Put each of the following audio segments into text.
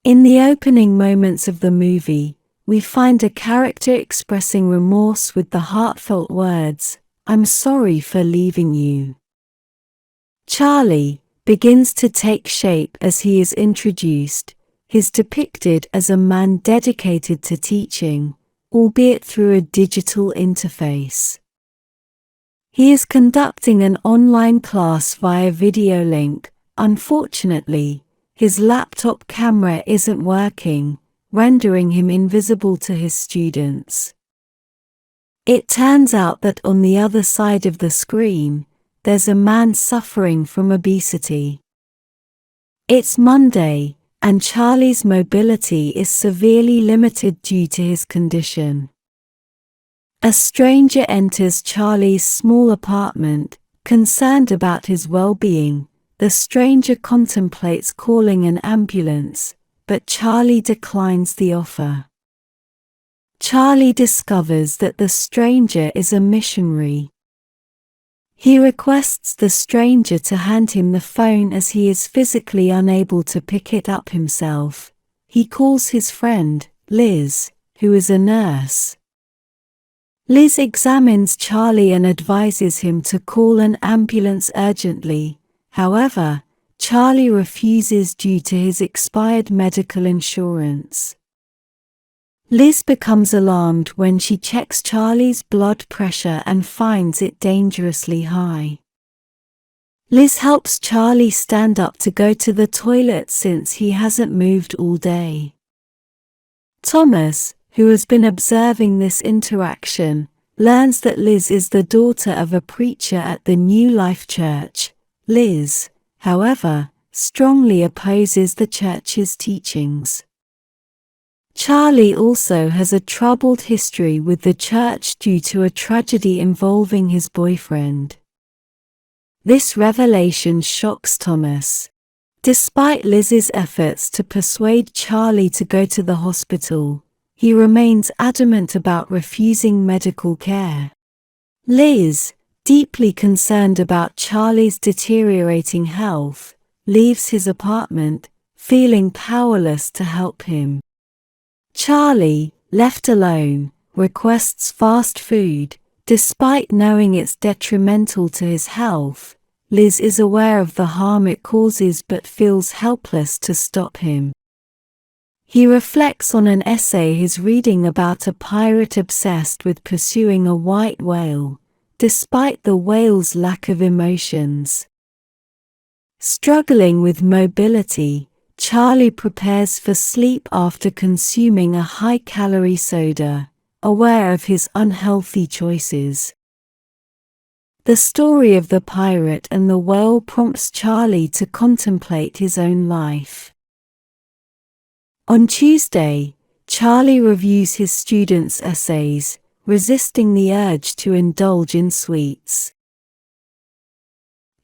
In the opening moments of the movie, we find a character expressing remorse with the heartfelt words, "I'm sorry for leaving you." Charlie begins to take shape as he is introduced. He's depicted as a man dedicated to teaching, albeit through a digital interface. He is conducting an online class via video link. Unfortunately, his laptop camera isn't working, rendering him invisible to his students. It turns out that on the other side of the screen, there's a man suffering from obesity. It's Monday, and Charlie's mobility is severely limited due to his condition. A stranger enters Charlie's small apartment, concerned about his well-being. The stranger contemplates calling an ambulance, but Charlie declines the offer. Charlie discovers that the stranger is a missionary. He requests the stranger to hand him the phone as he is physically unable to pick it up himself. He calls his friend, Liz, who is a nurse. Liz examines Charlie and advises him to call an ambulance urgently. However, Charlie refuses due to his expired medical insurance. Liz becomes alarmed when she checks Charlie's blood pressure and finds it dangerously high. Liz helps Charlie stand up to go to the toilet since he hasn't moved all day. Thomas, who has been observing this interaction, learns that Liz is the daughter of a preacher at the New Life Church. Liz, however, strongly opposes the church's teachings. Charlie also has a troubled history with the church due to a tragedy involving his boyfriend. This revelation shocks Thomas. Despite Liz's efforts to persuade Charlie to go to the hospital, he remains adamant about refusing medical care. Liz, deeply concerned about Charlie's deteriorating health, leaves his apartment, feeling powerless to help him. Charlie, left alone, requests fast food. Despite knowing it's detrimental to his health, Liz is aware of the harm it causes but feels helpless to stop him. He reflects on an essay he's reading about a pirate obsessed with pursuing a white whale, despite the whale's lack of emotions. Struggling with mobility, Charlie prepares for sleep after consuming a high-calorie soda, aware of his unhealthy choices. The story of the pirate and the whale prompts Charlie to contemplate his own life. On Tuesday, Charlie reviews his students' essays, resisting the urge to indulge in sweets.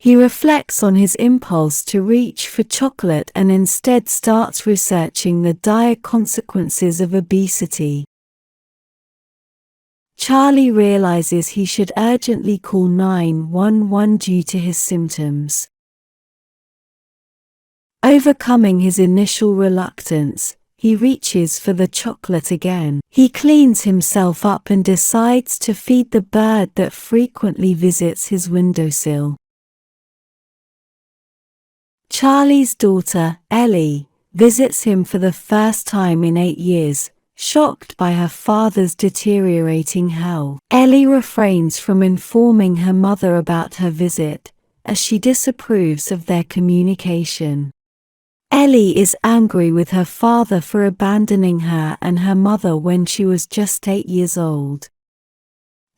He reflects on his impulse to reach for chocolate and instead starts researching the dire consequences of obesity. Charlie realizes he should urgently call 911 due to his symptoms. Overcoming his initial reluctance, he reaches for the chocolate again. He cleans himself up and decides to feed the bird that frequently visits his windowsill. Charlie's daughter, Ellie, visits him for the first time in 8 years, shocked by her father's deteriorating health. Ellie refrains from informing her mother about her visit, as she disapproves of their communication. Ellie is angry with her father for abandoning her and her mother when she was just 8 years old.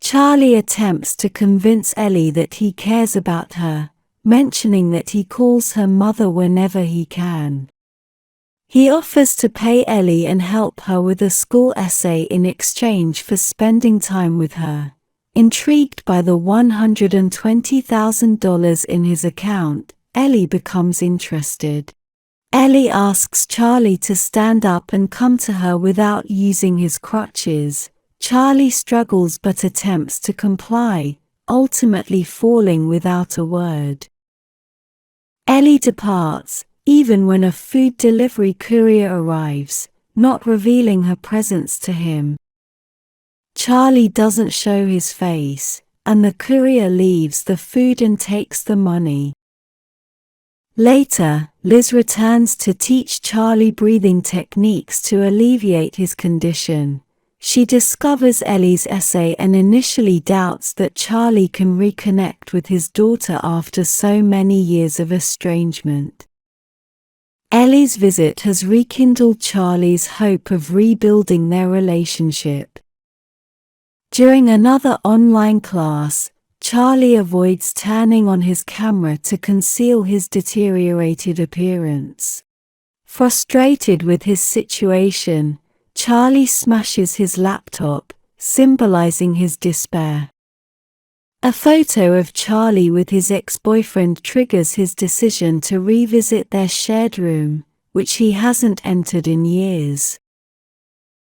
Charlie attempts to convince Ellie that he cares about her, mentioning that he calls her mother whenever he can. He offers to pay Ellie and help her with a school essay in exchange for spending time with her. Intrigued by the $120,000 in his account, Ellie becomes interested. Ellie asks Charlie to stand up and come to her without using his crutches. Charlie struggles but attempts to comply, ultimately falling without a word. Ellie departs, even when a food delivery courier arrives, not revealing her presence to him. Charlie doesn't show his face, and the courier leaves the food and takes the money. Later, Liz returns to teach Charlie breathing techniques to alleviate his condition. She discovers Ellie's essay and initially doubts that Charlie can reconnect with his daughter after so many years of estrangement. Ellie's visit has rekindled Charlie's hope of rebuilding their relationship. During another online class, Charlie avoids turning on his camera to conceal his deteriorated appearance. Frustrated with his situation, Charlie smashes his laptop, symbolizing his despair. A photo of Charlie with his ex-boyfriend triggers his decision to revisit their shared room, which he hasn't entered in years.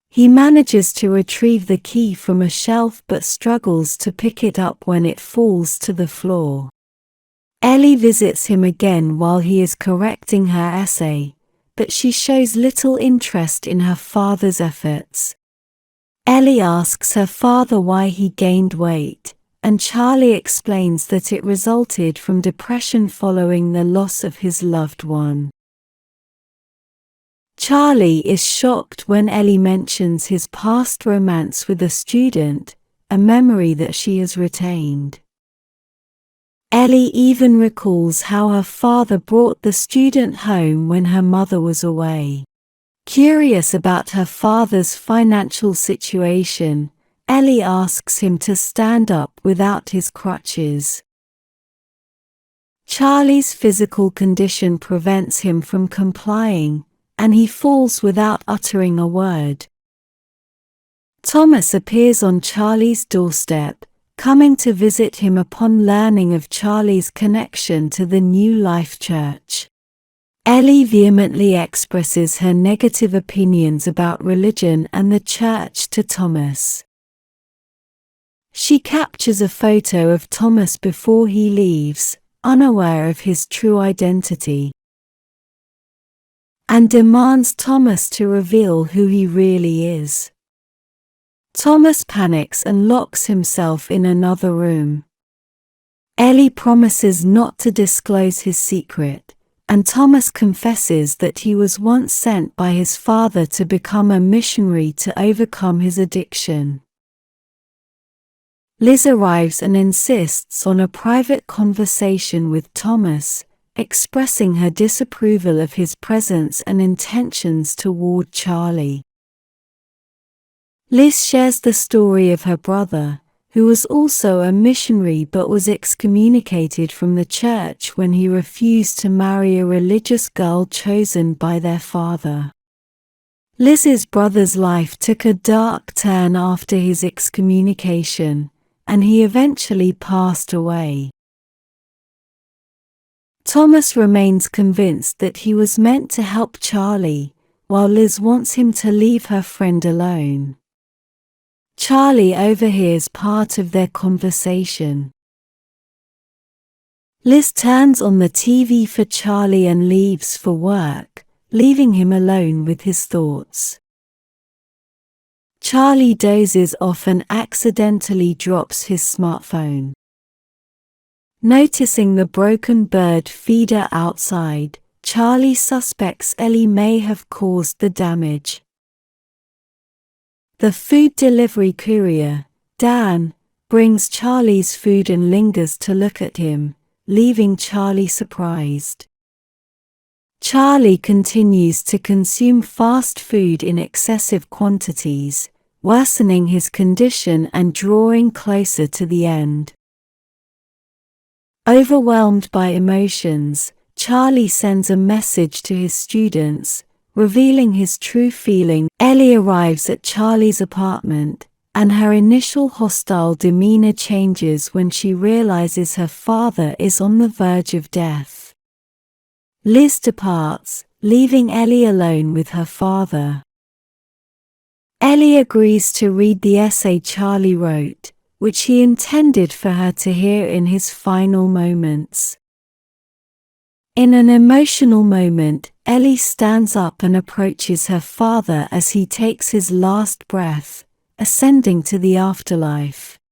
He manages to retrieve the key from a shelf but struggles to pick it up when it falls to the floor. Ellie visits him again while he is correcting her essay, but she shows little interest in her father's efforts. Ellie asks her father why he gained weight, and Charlie explains that it resulted from depression following the loss of his loved one. Charlie is shocked when Ellie mentions his past romance with a student, a memory that she has retained. Ellie even recalls how her father brought the student home when her mother was away. Curious about her father's financial situation, Ellie asks him to stand up without his crutches. Charlie's physical condition prevents him from complying, and he falls without uttering a word. Thomas appears on Charlie's doorstep, coming to visit him upon learning of Charlie's connection to the New Life Church. Ellie vehemently expresses her negative opinions about religion and the church to Thomas. She captures a photo of Thomas before he leaves, unaware of his true identity, and demands Thomas to reveal who he really is. Thomas panics and locks himself in another room. Ellie promises not to disclose his secret, and Thomas confesses that he was once sent by his father to become a missionary to overcome his addiction. Liz arrives and insists on a private conversation with Thomas, expressing her disapproval of his presence and intentions toward Charlie. Liz shares the story of her brother, who was also a missionary but was excommunicated from the church when he refused to marry a religious girl chosen by their father. Liz's brother's life took a dark turn after his excommunication, and he eventually passed away. Thomas remains convinced that he was meant to help Charlie, while Liz wants him to leave her friend alone. Charlie overhears part of their conversation. Liz turns on the TV for Charlie and leaves for work, leaving him alone with his thoughts. Charlie dozes off and accidentally drops his smartphone. Noticing the broken bird feeder outside, Charlie suspects Ellie may have caused the damage. The food delivery courier, Dan, brings Charlie's food and lingers to look at him, leaving Charlie surprised. Charlie continues to consume fast food in excessive quantities, worsening his condition and drawing closer to the end. Overwhelmed by emotions, Charlie sends a message to his students, revealing his true feeling. Ellie arrives at Charlie's apartment, and her initial hostile demeanor changes when she realizes her father is on the verge of death. Liz departs, leaving Ellie alone with her father. Ellie agrees to read the essay Charlie wrote, which he intended for her to hear in his final moments. In an emotional moment, Ellie stands up and approaches her father as he takes his last breath, ascending to the afterlife.